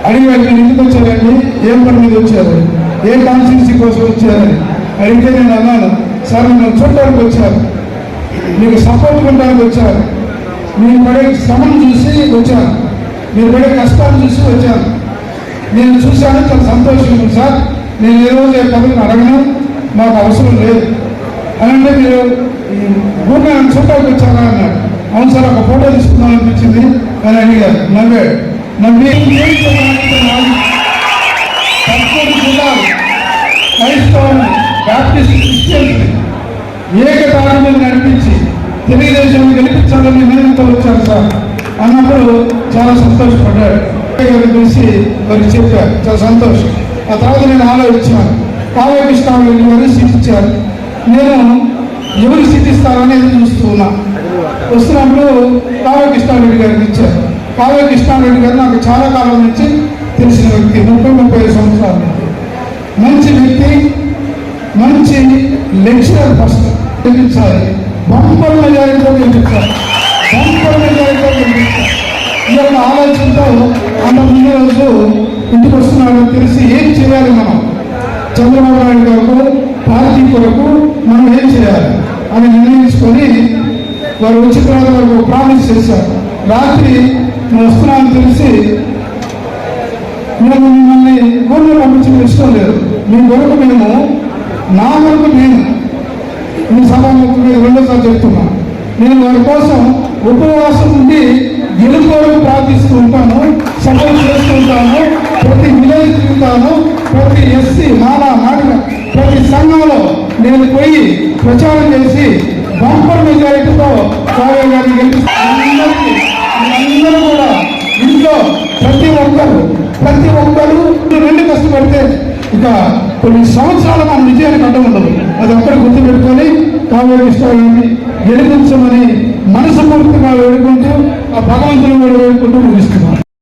అడిగారు, మీరు ఎందుకు వచ్చారండి, ఏం పని మీద వచ్చారు, ఏ కాన్స్టిట్యూన్సీ కోసం వచ్చారని అడిగితే నేను అన్నాను, సార్ నేను చూడడానికి వచ్చాను, మీకు సపోర్ట్ ఉండడానికి వచ్చాను, మీరు పడే శ్రమను చూసి వచ్చాను, మీరు పడే కష్టాన్ని చూసి వచ్చాను, నేను చూశాను, చాలా సంతోషంగా ఉంది సార్, నేను ఏ రోజు ఏ పదవిని అడగను, మాకు అవసరం లేదు అని అంటే మీరు ఊరిని చూడడానికి వచ్చారా అన్నాడు. అవును సార్, ఒక ఫోటో తీసుకుందాం అనిపించింది అని అడిగారు. నవ్వాడు. నవ్వి క్రైస్తవులు, బ్యాప్టిస్ట్, క్రిస్టియన్స్ ఏకతాటి మీద నడిపించి తెలుగుదేశం గెలిపించాలని నిర్ణయంతో వచ్చారు సార్ అన్నప్పుడు చాలా సంతోషపడ్డాడు. చూసి వారికి చెప్పారు, చాలా సంతోషం. ఆ తర్వాత నేను ఆలోచించాను, కావ్య కృష్ణారెడ్డి గారు సీట్ ఇచ్చారు, నేను ఎవరు సీట్ ఇస్తారని ఎదురు చూస్తూ ఉన్నా. వస్తున్నప్పుడు కావ్య కృష్ణారెడ్డి గారికి ఇచ్చారు. కావ్య కృష్ణారెడ్డి గారు నాకు చాలా కాలం నుంచి తెలిసిన వ్యక్తి, 30-35 సంవత్సరాల నుంచి. మంచి వ్యక్తి, మంచి లెక్చరర్. ఫస్ట్ గెలిపించాలి, బంపర్ మెజారిటీతో గెలిపించాలి, బంపర్ మెజారిటీతో గెలిపించాలి. ఈ యొక్క ఆలోచనతో అన్న ముందు రోజు ఇంటికి వస్తున్నాడని తెలిసి ఏం చేయాలి, మనం చంద్రబాబు నాయుడు గారు పార్టీ కొరకు మనం ఏం చేయాలి అని నిర్ణయించుకొని వారు వచ్చిన తర్వాత వారికి ప్రామిస్ చేశారు. రాత్రి నేను వస్తున్నానని తెలిసి మేము మిమ్మల్ని ఊళ్ళో పంపించడం ఇష్టం లేదు, మీ కొరకు మేము, నా వరకు నేను మీ సభాముఖం మీద రెండోసారి చెప్తున్నాను, నేను వారి కోసం ఉపవాసం ఉండి గెలుపు వరకు ప్రార్థిస్తూ ఉంటాను, సపోర్ట్ చేస్తూ ఉంటాను, ప్రతి విలేజ్ తిరుగుతాను, ప్రతి ఎస్సీ మాలా మాడిన ప్రతి సంఘంలో నేను పోయి ప్రచారం చేసి బంపర్ మెజారిటీతో కావ్య గారిని గెలిపిస్తాను. అందరూ కూడా ఇంట్లో ప్రతి ఒక్కరు రెండు కష్టపడితే ఇక కొన్ని సంవత్సరాలు మన విజయానికి అడ్డం ఉండదు. అది ఒక్కటి గుర్తుపెట్టుకొని కావ్య కృష్ణారెడ్డిని గెలిపించమని మనస్ఫూర్తిగా వేడుకుంటూ ఆ భగవంతుని కూడా వేడుకుంటూ ముగిస్తున్నాను.